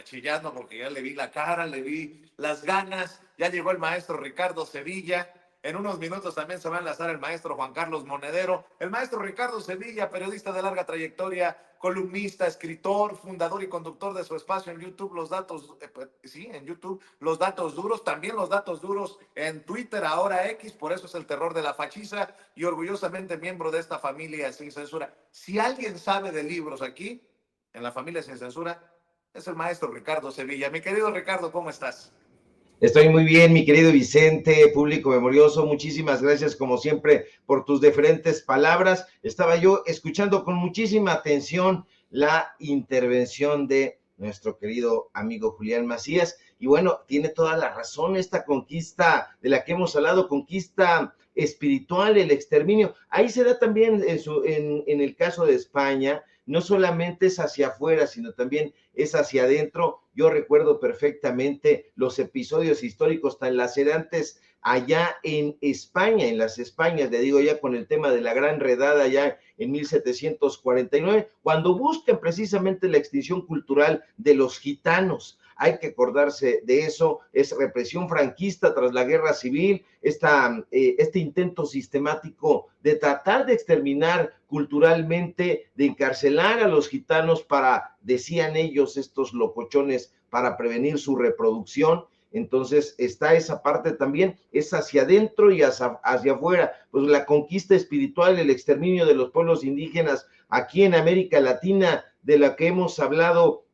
chillando porque ya le vi la cara, le vi las ganas. Ya llegó el maestro Ricardo Sevilla. En unos minutos también se va a enlazar el maestro Juan Carlos Monedero. El maestro Ricardo Sevilla, periodista de larga trayectoria, columnista, escritor, fundador y conductor de su espacio en YouTube, Los Datos, en YouTube, Los Datos Duros, también Los Datos Duros en Twitter, ahora X, por eso es el terror de la fachiza, y orgullosamente miembro de esta familia sin censura. Si alguien sabe de libros aquí, en la familia sin censura, es el maestro Ricardo Sevilla. Mi querido Ricardo, ¿cómo estás? Estoy muy bien, mi querido Vicente, público memorioso, muchísimas gracias como siempre por tus diferentes palabras. Estaba yo escuchando con muchísima atención la intervención de nuestro querido amigo Julián Macías, y bueno, tiene toda la razón, esta conquista de la que hemos hablado, conquista espiritual, el exterminio, ahí se da también en el caso de España. No solamente es hacia afuera, sino también es hacia adentro. Yo recuerdo perfectamente los episodios históricos tan lacerantes allá en España, en las Españas, le digo ya con el tema de la Gran Redada ya en 1749, cuando buscan precisamente la extinción cultural de los gitanos. Hay que acordarse de eso, es represión franquista tras la guerra civil, este intento sistemático de tratar de exterminar culturalmente, de encarcelar a los gitanos para, decían ellos, estos locochones, para prevenir su reproducción. Entonces está esa parte también, es hacia adentro y hacia afuera, pues la conquista espiritual, el exterminio de los pueblos indígenas aquí en América Latina, de la que hemos hablado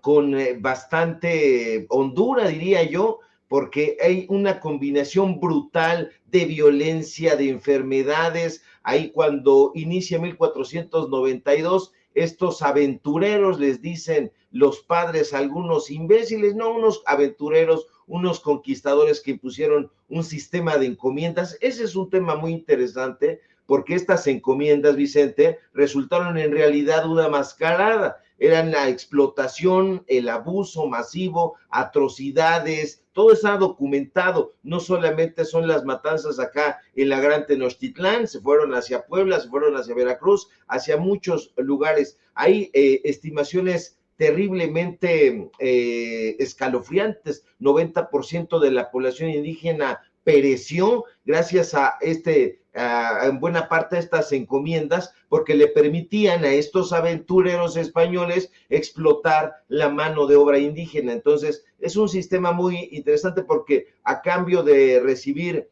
con bastante hondura, diría yo, porque hay una combinación brutal de violencia, de enfermedades. Ahí cuando inicia 1492, estos aventureros, les dicen los padres, algunos imbéciles, no, unos aventureros, unos conquistadores que impusieron un sistema de encomiendas. Ese es un tema muy interesante, porque estas encomiendas, Vicente, resultaron en realidad una mascarada. Eran la explotación, el abuso masivo, atrocidades, todo está documentado. No solamente son las matanzas acá en la Gran Tenochtitlán, se fueron hacia Puebla, se fueron hacia Veracruz, hacia muchos lugares. Hay estimaciones terriblemente escalofriantes. 90% de la población indígena pereció gracias a en buena parte de estas encomiendas, porque le permitían a estos aventureros españoles explotar la mano de obra indígena. Entonces es un sistema muy interesante, porque a cambio de recibir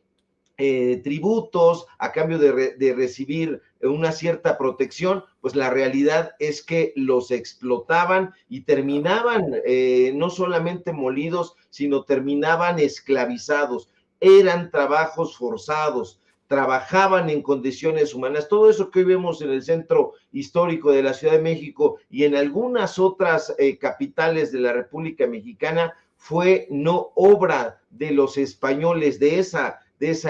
tributos, a cambio de recibir una cierta protección, pues la realidad es que los explotaban y terminaban no solamente molidos, sino terminaban esclavizados. Eran trabajos forzados, trabajaban en condiciones humanas. Todo eso que hoy vemos en el centro histórico de la Ciudad de México y en algunas otras capitales de la República Mexicana fue no obra de los españoles, de esa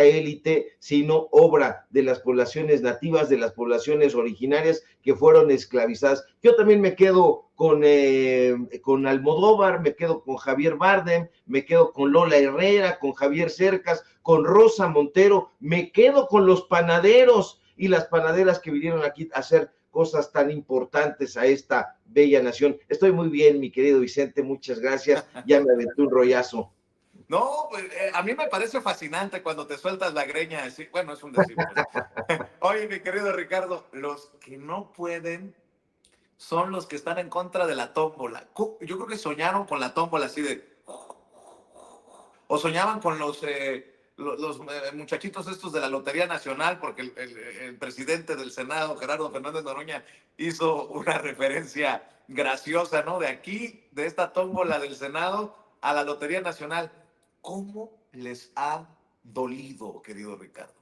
élite, sino obra de las poblaciones nativas, de las poblaciones originarias que fueron esclavizadas. Yo también me quedo con Almodóvar, me quedo con Javier Bardem, me quedo con Lola Herrera, con Javier Cercas, con Rosa Montero, me quedo con los panaderos y las panaderas que vinieron aquí a hacer cosas tan importantes a esta bella nación. Estoy muy bien, mi querido Vicente, muchas gracias. Ya me aventé un rollazo. No, pues, a mí me parece fascinante cuando te sueltas la greña así. Bueno, es un decir. Pues. Oye, mi querido Ricardo, los que no pueden son los que están en contra de la tómbola. Yo creo que soñaron con la tómbola así de... O soñaban con los muchachitos estos de la Lotería Nacional, porque el presidente del Senado, Gerardo Fernández Noroña, hizo una referencia graciosa, ¿no? De aquí, de esta tómbola del Senado a la Lotería Nacional. ¿Cómo les ha dolido, querido Ricardo?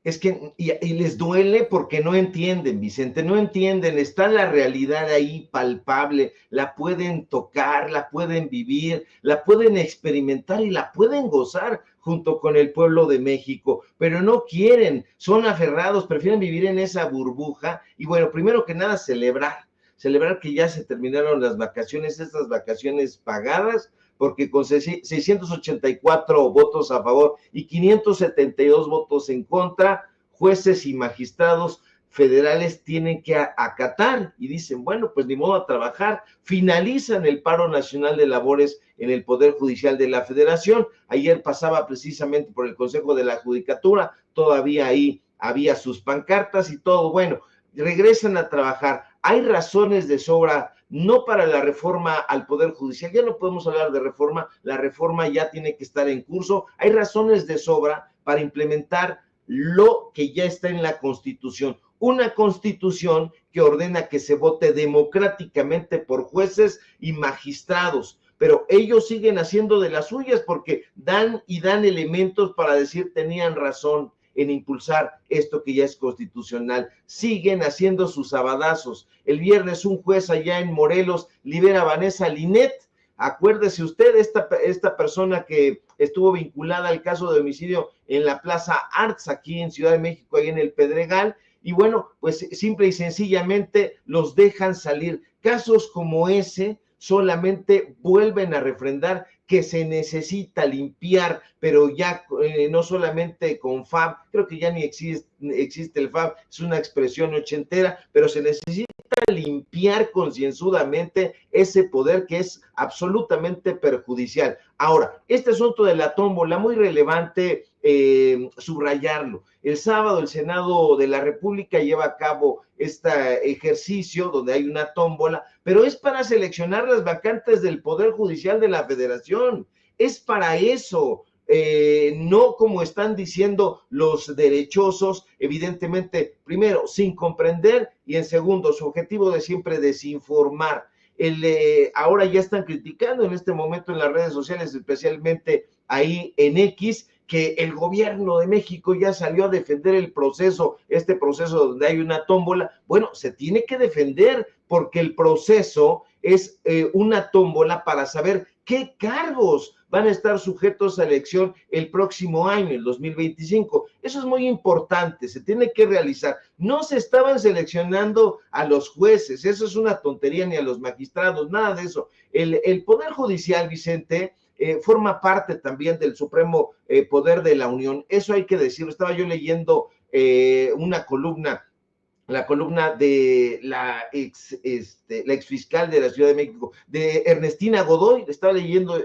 Es que, y les duele porque no entienden, Vicente, no entienden, está la realidad ahí palpable, la pueden tocar, la pueden vivir, la pueden experimentar y la pueden gozar junto con el pueblo de México, pero no quieren, son aferrados, prefieren vivir en esa burbuja. Y bueno, primero que nada, celebrar que ya se terminaron las vacaciones, estas vacaciones pagadas, porque con 684 votos a favor y 572 votos en contra, jueces y magistrados federales tienen que acatar y dicen, bueno, pues ni modo a trabajar, finalizan el paro nacional de labores en el Poder Judicial de la Federación. Ayer pasaba precisamente por el Consejo de la Judicatura, todavía ahí había sus pancartas y todo, bueno, regresan a trabajar. Hay razones de sobra, no para la reforma al Poder Judicial, ya no podemos hablar de reforma, la reforma ya tiene que estar en curso, hay razones de sobra para implementar lo que ya está en la Constitución, una Constitución que ordena que se vote democráticamente por jueces y magistrados, pero ellos siguen haciendo de las suyas porque dan elementos para decir tenían razón en impulsar esto que ya es constitucional. Siguen haciendo sus sabadazos. El viernes un juez allá en Morelos libera a Vanessa Linet. Acuérdese usted, esta persona que estuvo vinculada al caso de homicidio en la Plaza Arts, aquí en Ciudad de México, ahí en el Pedregal, y bueno, pues simple y sencillamente los dejan salir. Casos como ese solamente vuelven a refrendar que se necesita limpiar, pero ya no solamente con FAB, creo que ya ni existe el FAB, es una expresión ochentera, pero se necesita limpiar concienzudamente ese poder que es absolutamente perjudicial. Ahora, este asunto de la tómbola, muy relevante subrayarlo. El sábado el Senado de la República lleva a cabo este ejercicio donde hay una tómbola, pero es para seleccionar las vacantes del Poder Judicial de la Federación. Es para eso. No como están diciendo los derechosos, evidentemente, primero, sin comprender, y en segundo, su objetivo de siempre desinformar. Ahora ya están criticando en este momento en las redes sociales, especialmente ahí en X, que el gobierno de México ya salió a defender el proceso, este proceso donde hay una tómbola. Bueno, se tiene que defender porque el proceso es una tómbola para saber qué cargos van a estar sujetos a elección el próximo año, el 2025. Eso es muy importante, se tiene que realizar. No se estaban seleccionando a los jueces, eso es una tontería, ni a los magistrados, nada de eso. El Poder Judicial, Vicente, forma parte también del Supremo Poder de la Unión. Eso hay que decirlo. Estaba yo leyendo una columna, la columna de la ex fiscal de la Ciudad de México, de Ernestina Godoy, estaba leyendo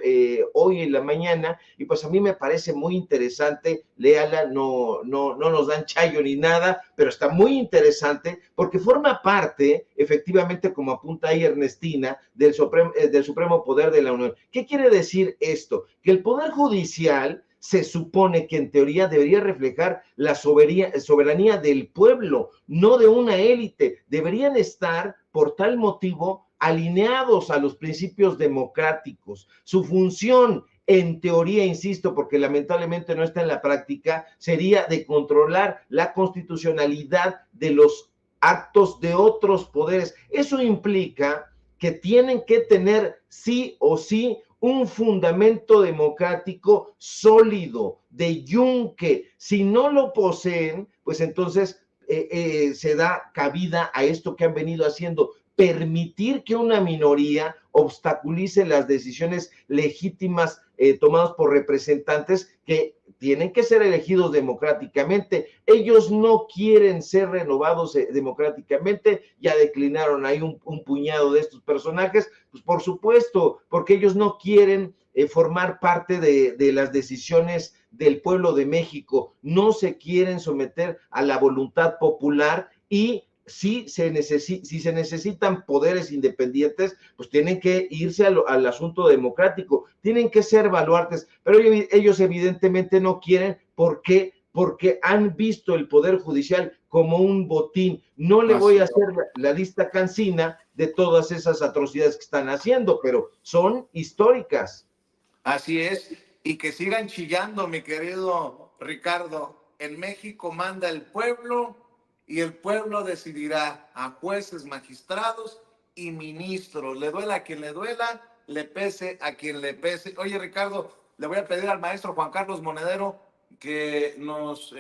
hoy en la mañana, y pues a mí me parece muy interesante, léala, no nos dan chayo ni nada, pero está muy interesante, porque forma parte, efectivamente, como apunta ahí Ernestina, del Supremo Poder de la Unión. ¿Qué quiere decir esto? Que el Poder Judicial se supone que en teoría debería reflejar la soberanía del pueblo, no de una élite. Deberían estar, por tal motivo, alineados a los principios democráticos. Su función, en teoría, insisto, porque lamentablemente no está en la práctica, sería de controlar la constitucionalidad de los actos de otros poderes. Eso implica que tienen que tener sí o sí un fundamento democrático sólido, de yunque. Si no lo poseen, pues entonces se da cabida a esto que han venido haciendo, permitir que una minoría obstaculice las decisiones legítimas tomadas por representantes que tienen que ser elegidos democráticamente. Ellos no quieren ser renovados democráticamente, ya declinaron ahí un puñado de estos personajes, pues por supuesto, porque ellos no quieren formar parte de las decisiones del pueblo de México, no se quieren someter a la voluntad popular, y si se necesitan poderes independientes, pues tienen que irse al asunto democrático, tienen que ser baluartes, pero ellos evidentemente no quieren. ¿Por qué? Porque han visto el Poder Judicial como un botín. No le voy a hacer la lista cansina de todas esas atrocidades que están haciendo, pero son históricas. Así es, y que sigan chillando, mi querido Ricardo. En México manda el pueblo y el pueblo decidirá a jueces, magistrados y ministros. Le duela a quien le duela, le pese a quien le pese. Oye, Ricardo, le voy a pedir al maestro Juan Carlos Monedero que nos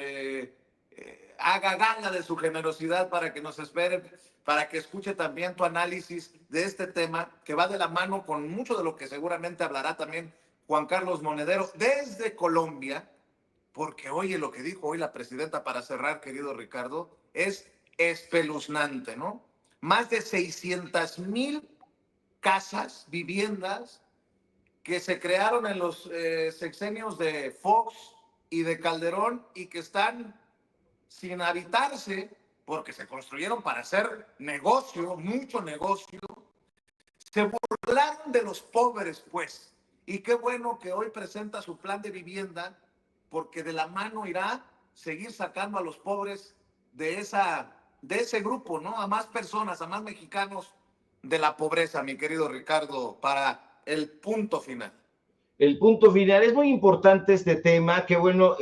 haga gala de su generosidad para que nos espere, para que escuche también tu análisis de este tema, que va de la mano con mucho de lo que seguramente hablará también Juan Carlos Monedero desde Colombia, porque oye, lo que dijo hoy la presidenta, para cerrar, querido Ricardo, es espeluznante, ¿no? Más de 600,000 casas, viviendas que se crearon en los sexenios de Fox y de Calderón y que están sin habitarse porque se construyeron para hacer negocio, mucho negocio. Se burlaron de los pobres, pues. Y qué bueno que hoy presenta su plan de vivienda, porque de la mano irá seguir sacando a los pobres de ese grupo, ¿no? A más personas, a más mexicanos de la pobreza, mi querido Ricardo, para el punto final. El punto final, es muy importante este tema, qué bueno,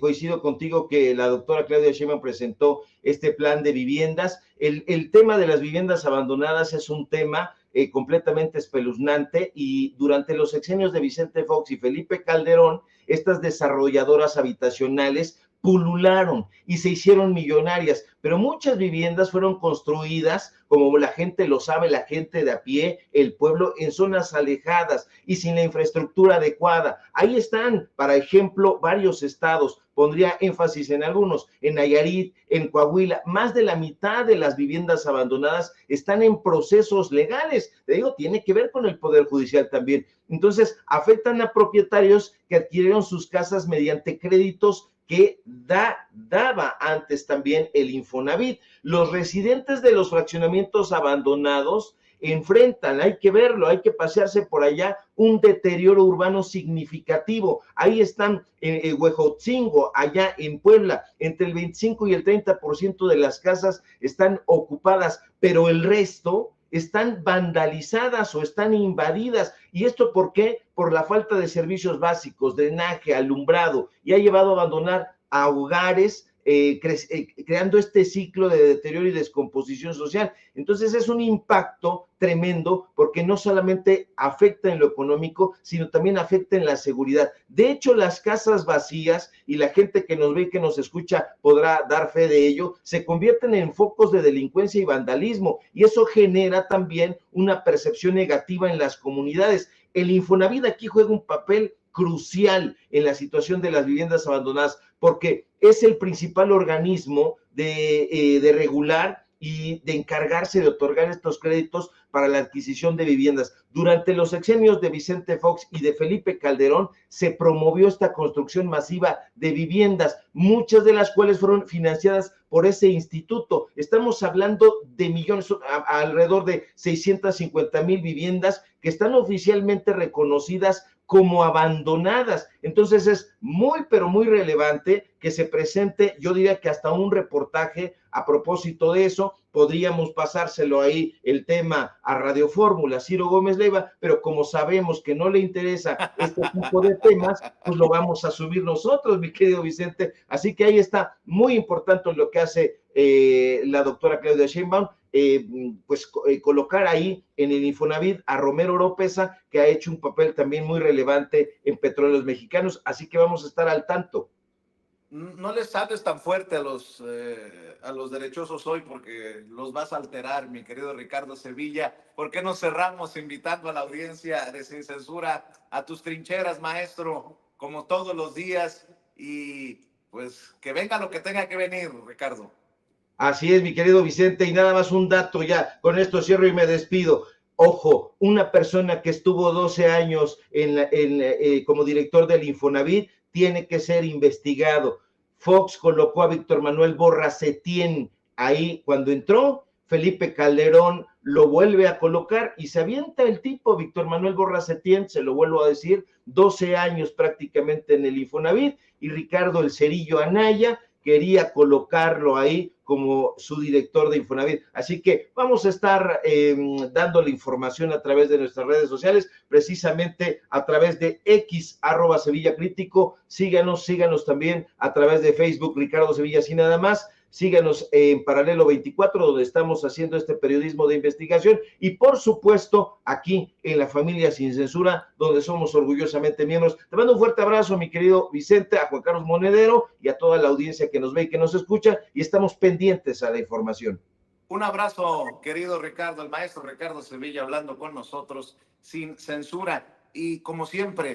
coincido contigo que la doctora Claudia Sheinbaum presentó este plan de viviendas. El tema de las viviendas abandonadas es un tema completamente espeluznante y durante los sexenios de Vicente Fox y Felipe Calderón, estas desarrolladoras habitacionales pulularon y se hicieron millonarias, pero muchas viviendas fueron construidas, como la gente lo sabe, la gente de a pie, el pueblo, en zonas alejadas y sin la infraestructura adecuada. Ahí están, para ejemplo, varios estados, pondría énfasis en algunos, en Nayarit, en Coahuila, más de la mitad de las viviendas abandonadas están en procesos legales. Te digo, tiene que ver con el Poder Judicial también. Entonces, afectan a propietarios que adquirieron sus casas mediante créditos que daba antes también el Infonavit. Los residentes de los fraccionamientos abandonados enfrentan, hay que verlo, hay que pasearse por allá, un deterioro urbano significativo. Ahí están Huejotzingo, allá en Puebla, entre el 25 y el 30% de las casas están ocupadas, pero el resto están vandalizadas o están invadidas. ¿Y esto por qué? Por la falta de servicios básicos, drenaje, alumbrado, y ha llevado a abandonar a hogares, creando este ciclo de deterioro y descomposición social. Entonces es un impacto tremendo porque no solamente afecta en lo económico, sino también afecta en la seguridad. De hecho, las casas vacías, y la gente que nos ve y que nos escucha podrá dar fe de ello, se convierten en focos de delincuencia y vandalismo, y eso genera también una percepción negativa en las comunidades. El Infonavit aquí juega un papel crucial en la situación de las viviendas abandonadas, porque es el principal organismo de regular y de encargarse de otorgar estos créditos para la adquisición de viviendas. Durante los sexenios de Vicente Fox y de Felipe Calderón se promovió esta construcción masiva de viviendas, muchas de las cuales fueron financiadas por ese instituto. Estamos hablando de millones, alrededor de 650,000 viviendas que están oficialmente reconocidas como abandonadas. Entonces es muy, pero muy relevante que se presente, yo diría que hasta un reportaje a propósito de eso. Podríamos pasárselo ahí el tema a Radio Fórmula, Ciro Gómez Leiva, pero como sabemos que no le interesa este tipo de temas, pues lo vamos a subir nosotros, mi querido Vicente. Así que ahí está, muy importante lo que hace la doctora Claudia Sheinbaum, colocar ahí en el Infonavit a Romero Oropesa, que ha hecho un papel también muy relevante en Petróleos Mexicanos, así que vamos a estar al tanto. No les hables tan fuerte a los derechosos hoy porque los vas a alterar, mi querido Ricardo Sevilla. ¿Por qué no cerramos invitando a la audiencia de Sin Censura a tus trincheras, maestro, como todos los días? Y pues que venga lo que tenga que venir, Ricardo. Así es, mi querido Vicente, y nada más un dato ya, con esto cierro y me despido. Ojo, una persona que estuvo 12 años como director del Infonavit tiene que ser investigado. Fox colocó a Víctor Manuel Borra Setién ahí cuando entró, Felipe Calderón lo vuelve a colocar y se avienta el tipo, Víctor Manuel Borra Setién, se lo vuelvo a decir, 12 años prácticamente en el Infonavit, y Ricardo El Cerillo Anaya quería colocarlo ahí como su director de Infonavit. Así que vamos a estar dando la información a través de nuestras redes sociales, precisamente a través de X, @Sevilla Crítico. Síganos también a través de Facebook, Ricardo Sevilla, así nada más. Síganos en Paralelo 24, donde estamos haciendo este periodismo de investigación, y por supuesto aquí en La Familia Sin Censura, donde somos orgullosamente miembros. Te mando un fuerte abrazo, mi querido Vicente, a Juan Carlos Monedero y a toda la audiencia que nos ve y que nos escucha, y estamos pendientes a la información. Un abrazo, querido Ricardo, el maestro Ricardo Sevilla, hablando con nosotros sin censura. Y como siempre,